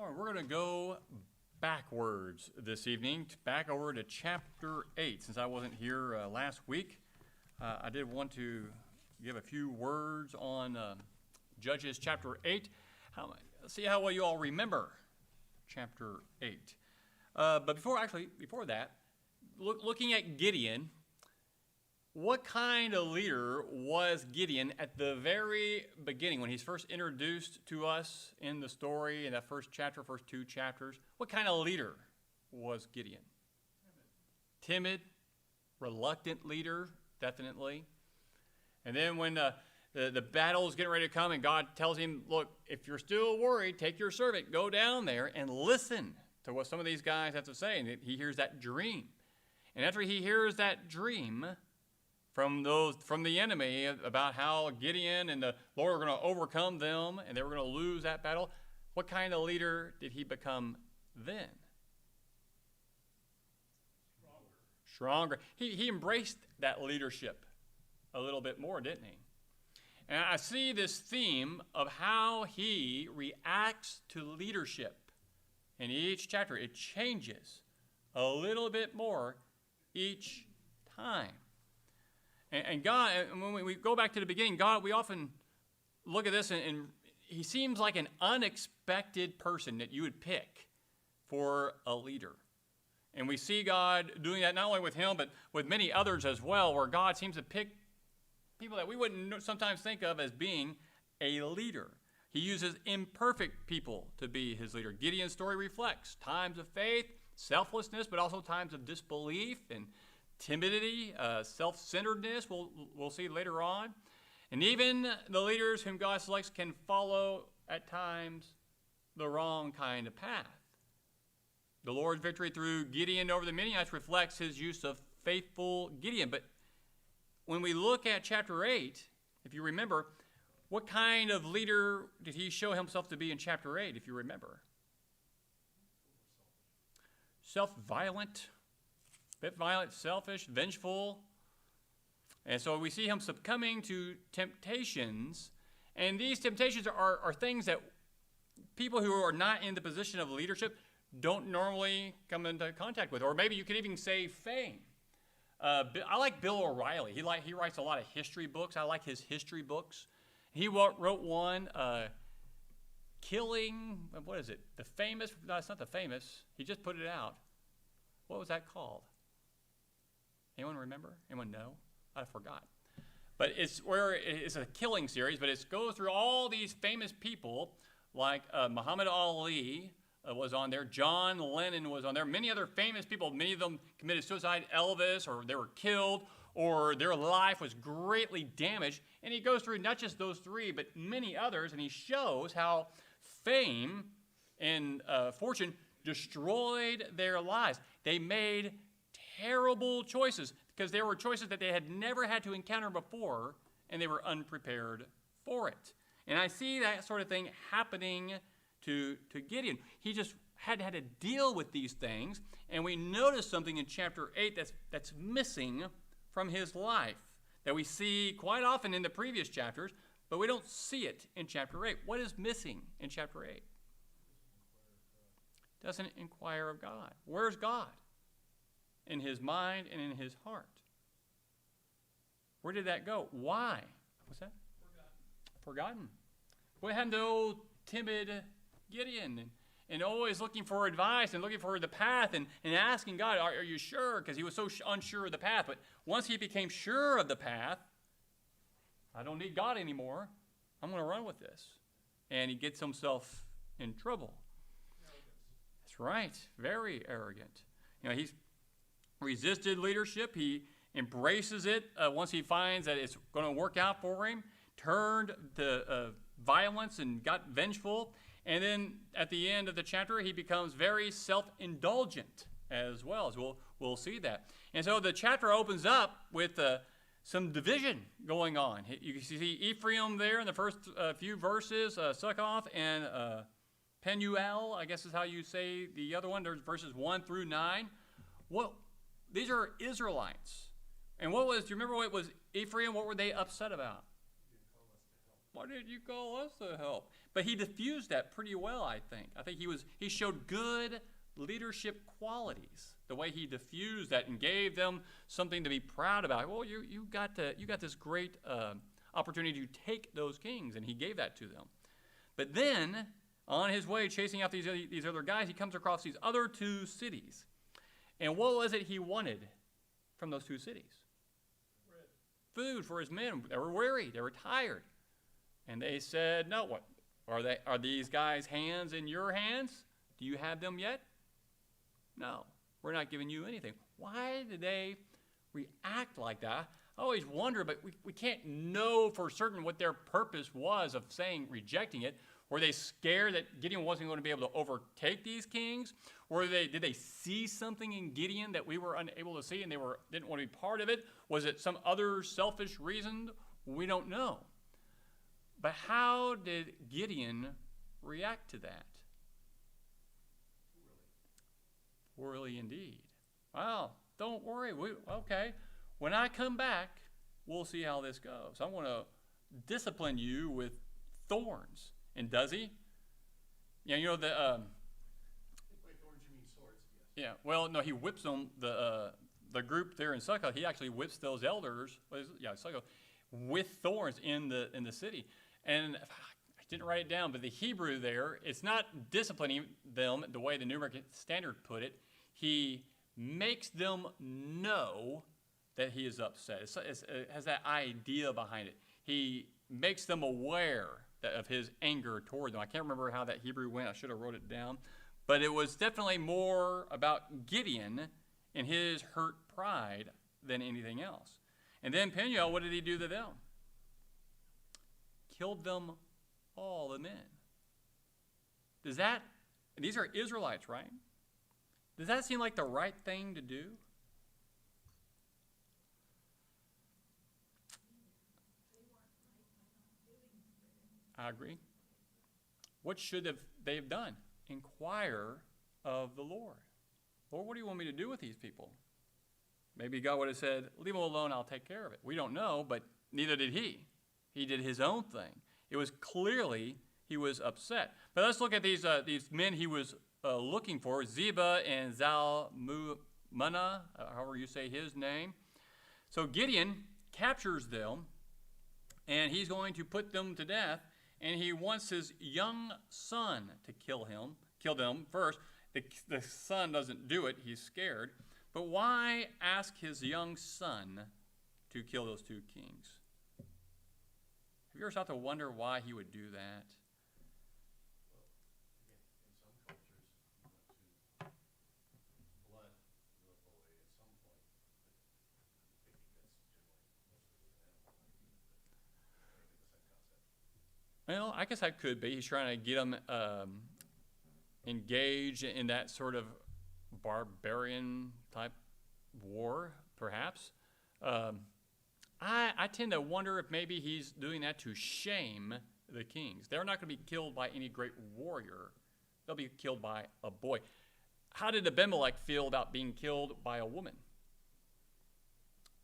All right, we're going to go backwards this evening, back over to chapter 8. Since I wasn't here last week, I did want to give a few words on Judges chapter 8. See how well you all remember chapter 8. But before that, looking at Gideon, what kind of leader was Gideon at the very beginning when he's first introduced to us in the story in that first two chapters? What kind of leader was Gideon? Timid, reluctant leader, definitely. And then when the battle is getting ready to come and God tells him, look, if you're still worried, take your servant, go down there and listen to what some of these guys have to say. And he hears that dream. And after he hears that dream from the enemy about how Gideon and the Lord are going to overcome them and they were going to lose that battle, what kind of leader did he become then? Stronger. He embraced that leadership a little bit more, didn't he? And I see this theme of how he reacts to leadership. In each chapter, it changes a little bit more each time. And God, and when we go back to the beginning, God, we often look at this and he seems like an unexpected person that you would pick for a leader. And we see God doing that not only with him, but with many others as well, where God seems to pick people that we wouldn't sometimes think of as being a leader. He uses imperfect people to be his leader. Gideon's story reflects times of faith, selflessness, but also times of disbelief and timidity, self-centeredness, we'll see later on. And even the leaders whom God selects can follow, at times, the wrong kind of path. The Lord's victory through Gideon over the Midianites reflects his use of faithful Gideon. But when we look at chapter 8, if you remember, what kind of leader did he show himself to be in chapter 8, if you remember? Self-violent. Bit violent, selfish, vengeful. And so we see him succumbing to temptations. And these temptations are things that people who are not in the position of leadership don't normally come into contact with. Or maybe you could even say fame. I like Bill O'Reilly. He writes a lot of history books. I like his history books. He wrote one, Killing, what is it? The Famous, no, it's not The Famous. He just put it out. What was that called? Anyone remember? Anyone know? I forgot. But it's a killing series, but it goes through all these famous people, like Muhammad Ali was on there, John Lennon was on there, many other famous people. Many of them committed suicide, Elvis, or they were killed, or their life was greatly damaged. And he goes through not just those three, but many others, and he shows how fame and fortune destroyed their lives. They made terrible choices because there were choices that they had never had to encounter before, and they were unprepared for it. And I see that sort of thing happening to Gideon. He just had to deal with these things, and we notice something in chapter 8 that's missing from his life that we see quite often in the previous chapters, but we don't see it in chapter 8. What is missing in chapter 8? Doesn't inquire of God. Where's God? In his mind and in his heart. Where did that go? Why? What's that? Forgotten. What happened to old timid Gideon and always looking for advice and looking for the path and asking God, are you sure? Because he was so unsure of the path. But once he became sure of the path, I don't need God anymore. I'm going to run with this. And he gets himself in trouble. That's right. Very arrogant. He's resisted leadership. He embraces it once he finds that it's going to work out for him, turned to violence and got vengeful. And then at the end of the chapter, he becomes very self-indulgent as well, as we'll see that. And so the chapter opens up with some division going on. You see Ephraim there in the first few verses, Succoth and Penuel, I guess is how you say the other one. There's verses 1 through 9. These are Israelites. And do you remember what was Ephraim? What were they upset about? Why didn't you call us to help? But he diffused that pretty well, I think. I think he showed good leadership qualities. The way he diffused that and gave them something to be proud about. Well, you got this great opportunity to take those kings, and he gave that to them. But then, on his way chasing out these other guys, he comes across these other two cities. And what was it he wanted from those two cities? Food for his men. They were weary. They were tired. And they said, no, what? Are these guys' hands in your hands? Do you have them yet? No, we're not giving you anything. Why did they react like that? I always wonder, but we can't know for certain what their purpose was of rejecting it. Were they scared that Gideon wasn't going to be able to overtake these kings? Did they see something in Gideon that we were unable to see and they didn't want to be part of it? Was it some other selfish reason? We don't know. But how did Gideon react to that? Poorly indeed. Well, don't worry. Okay. When I come back, we'll see how this goes. I want to discipline you with thorns. And does he? Yeah, you know the. By thorns you mean swords? Yes. Yeah. Well, no, he whips them. The group there in Succoth, he actually whips those elders. Succoth, with thorns in the city. And I didn't write it down, but the Hebrew there, it's not disciplining them the way the New American Standard put it. He makes them know that he is upset. It has that idea behind it. He makes them aware of his anger toward them. I can't remember how that Hebrew went. I should have wrote it down. But it was definitely more about Gideon and his hurt pride than anything else. And then Peniel, what did he do to them? Killed them all, the men. These are Israelites, right? Does that seem like the right thing to do? I agree. What should they have done? Inquire of the Lord. Lord, what do you want me to do with these people? Maybe God would have said, leave them alone, I'll take care of it. We don't know, but neither did he. He did his own thing. It was clearly he was upset. But let's look at these men he was looking for, Zeba and Zalmunna, however you say his name. So Gideon captures them, and he's going to put them to death, and he wants his young son to kill them first. The son doesn't do it. He's scared. But why ask his young son to kill those two kings? Have you ever stopped to wonder why he would do that? Well, again, in some cultures, you want to blood the boy at some point. But I think that's generally mostly with animal. I think that's that concept. Well, I guess that could be. He's trying to get them engaged in that sort of barbarian type war, perhaps. I tend to wonder if maybe he's doing that to shame the kings. They're not going to be killed by any great warrior. They'll be killed by a boy. How did Abimelech feel about being killed by a woman?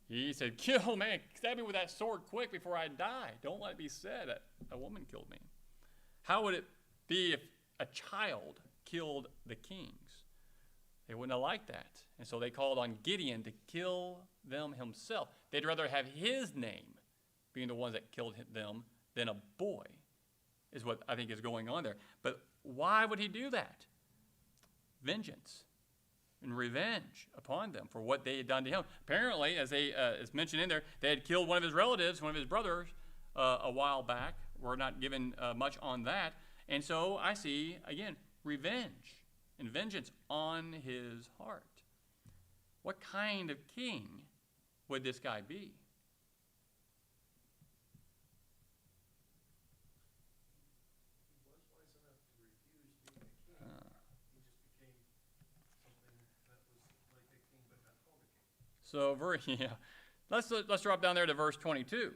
He said, kill me, stab me with that sword quick before I die. Don't let it be said that a woman killed me. How would it be if a child killed the kings? They wouldn't have liked that. And so they called on Gideon to kill them himself. They'd rather have his name being the ones that killed them than a boy, is what I think is going on there. But why would he do that? Vengeance and revenge upon them for what they had done to him. Apparently, as mentioned in there, they had killed one of his relatives, one of his brothers, a while back. We're not given much on that. And so I see, again, revenge and vengeance on his heart. What kind of king would this guy be? He was wise enough to refuse being a king. He just became something that was like a king but not called a king. So let's drop down there to verse 22.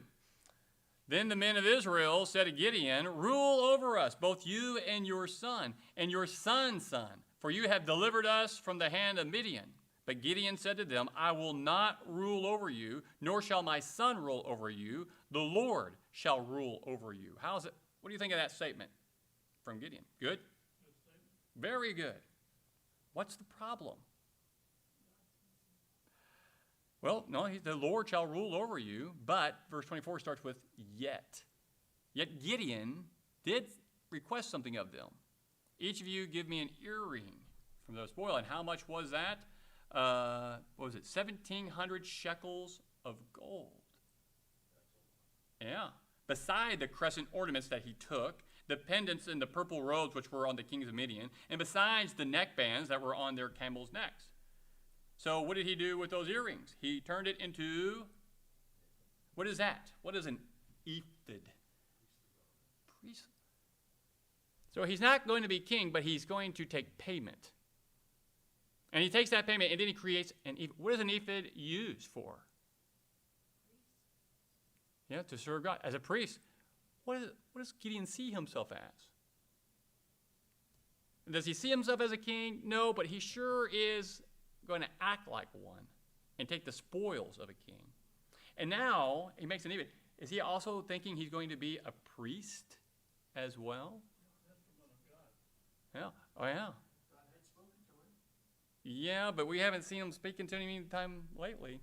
Then the men of Israel said to Gideon, rule over us, both you and your son's son, for you have delivered us from the hand of Midian. But Gideon said to them, I will not rule over you, nor shall my son rule over you. The Lord shall rule over you. How's it? What do you think of that statement from Gideon? Good? Very good. What's the problem? Well, no, the Lord shall rule over you, but verse 24 starts with yet. Yet Gideon did request something of them. Each of you give me an earring from the spoil. And how much was that? What was it? 1,700 shekels of gold. Yeah. Beside the crescent ornaments that he took, the pendants and the purple robes which were on the kings of Midian, and besides the neckbands that were on their camels' necks. So what did he do with those earrings? He turned it into, what is that? What is an ephod? Priest. So he's not going to be king, but he's going to take payment. And he takes that payment, and then he creates an ephod. What is an ephod used for? Yeah, to serve God. As a priest. What does Gideon see himself as? Does he see himself as a king? No, but he sure is going to act like one and take the spoils of a king. And now he makes an ephod. Is he also thinking he's going to be a priest as well? Yeah. Oh, yeah. Yeah, but we haven't seen him speaking to him any time lately.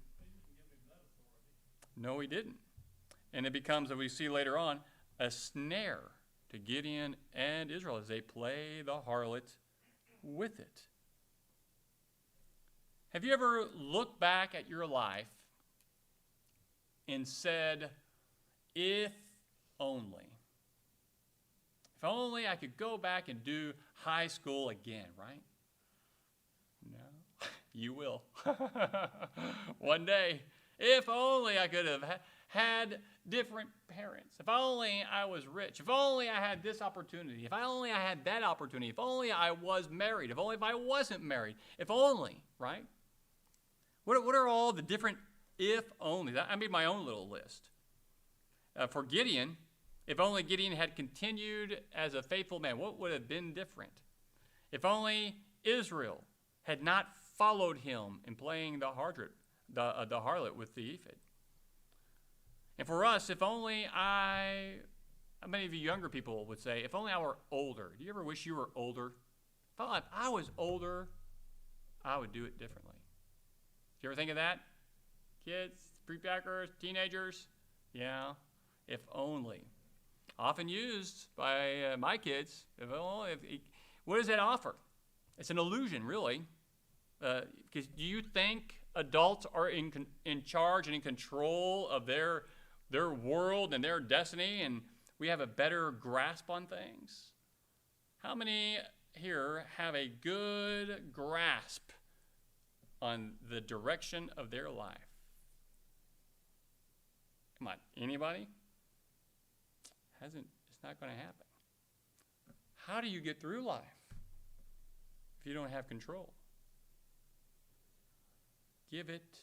No, he didn't. And it becomes, as we see later on, a snare to Gideon and Israel as they play the harlot with it. Have you ever looked back at your life and said, if only I could go back and do high school again, right? No, you will. One day. If only I could have had different parents. If only I was rich. If only I had this opportunity. If only I had that opportunity. If only I was married. If only if I wasn't married. If only, right? What are all the different if only? I made my own little list. For Gideon, if only Gideon had continued as a faithful man, what would have been different? If only Israel had not followed him in playing the harlot with the ephod. And for us, if only how many of you younger people would say, if only I were older. Do you ever wish you were older? If I was older, I would do it differently. Do you ever think of that? Kids, prepackers, teenagers? Yeah, if only. Often used by my kids. What does that offer? It's an illusion, really. Because do you think adults are in charge and in control of their world and their destiny, and we have a better grasp on things? How many here have a good grasp on the direction of their life? Come on, anybody? It's not going to happen. How do you get through life if you don't have control? Give it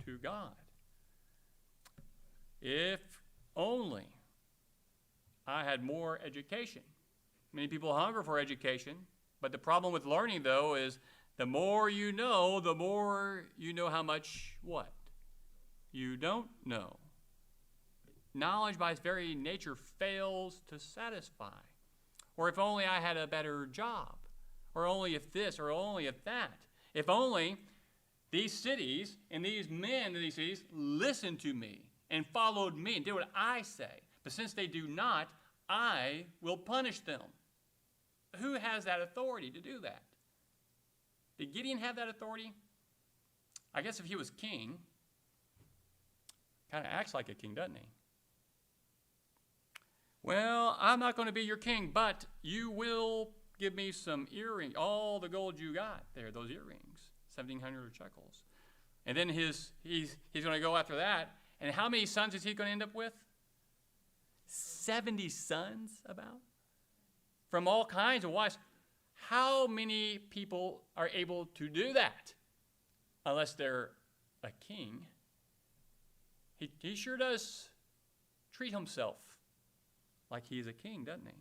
to God. If only I had more education. Many people hunger for education, but the problem with learning, though, is the more you know how much what? You don't know. Knowledge by its very nature fails to satisfy. Or if only I had a better job. Or only if this, or only if that. If only these cities and these men in these cities listened to me and followed me and did what I say. But since they do not, I will punish them. Who has that authority to do that? Did Gideon have that authority? I guess if he was king, kind of acts like a king, doesn't he? Well, I'm not going to be your king, but you will give me some earrings, all the gold you got there, those earrings, 1,700 shekels. And then he's going to go after that. And how many sons is he going to end up with? 70 sons about? From all kinds of wives. How many people are able to do that? Unless they're a king. He sure does treat himself like he's a king, doesn't he?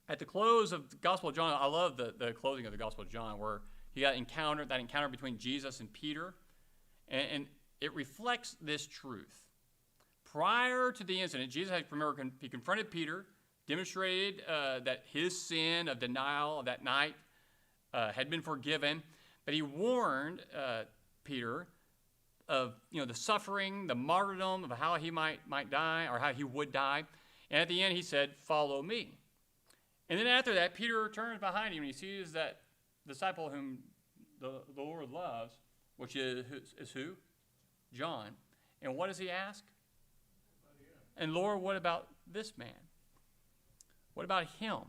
At the close of the Gospel of John, I love the closing of the Gospel of John, where He got that encounter between Jesus and Peter. And it reflects this truth. Prior to the incident, Jesus he confronted Peter, demonstrated that his sin of denial of that night had been forgiven, but he warned Peter of the suffering, the martyrdom, of how he might die, or how he would die. And at the end, he said, "Follow me." And then after that, Peter turns behind him and he sees that disciple whom the Lord loves, which is who? John. And what does he ask? And Lord, what about this man? What about him?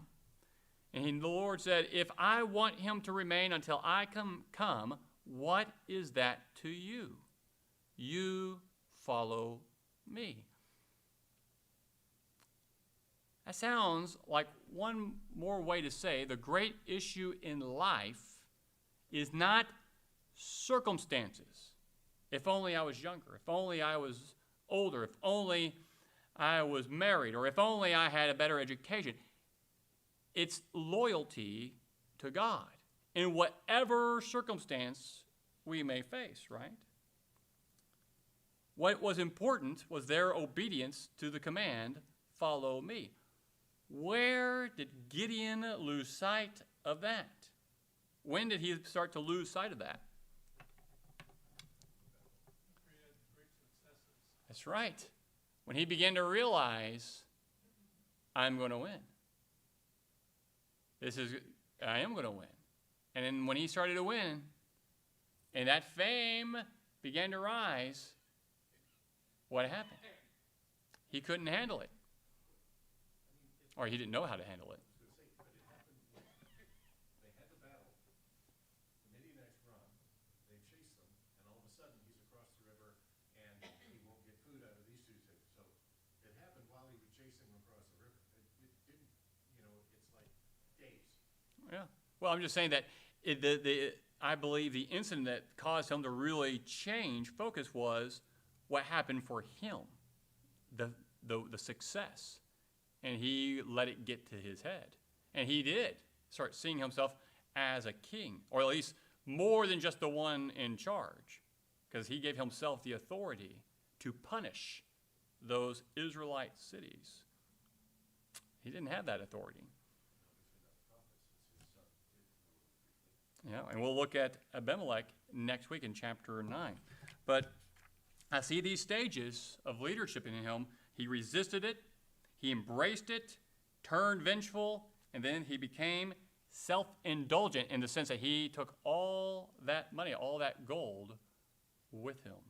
And the Lord said, if I want him to remain until I come, what is that to you? You follow me. That sounds like one more way to say the great issue in life is not circumstances. If only I was younger, if only I was older, if only I was married, or if only I had a better education. It's loyalty to God in whatever circumstance we may face, right? What was important was their obedience to the command, follow me. Where did Gideon lose sight of that? When did he start to lose sight of that? That's right. When he began to realize, I'm going to win. I am going to win. And then when he started to win, and that fame began to rise, what happened? He couldn't handle it. Or he didn't know how to handle it. But it happened when they had the battle, the Midianites run, they chase them, and all of a sudden he's across the river and he won't get food out of these two things. So it happened while he was chasing them across the river. It didn't, it's like days. Yeah. Well, I'm just saying that I believe the incident that caused him to really change focus was what happened for him, the success. And he let it get to his head. And he did start seeing himself as a king, or at least more than just the one in charge, because he gave himself the authority to punish those Israelite cities. He didn't have that authority. Yeah, and we'll look at Abimelech next week in chapter 9. But I see these stages of leadership in him. He resisted it. He embraced it, turned vengeful, and then he became self-indulgent in the sense that he took all that money, all that gold with him.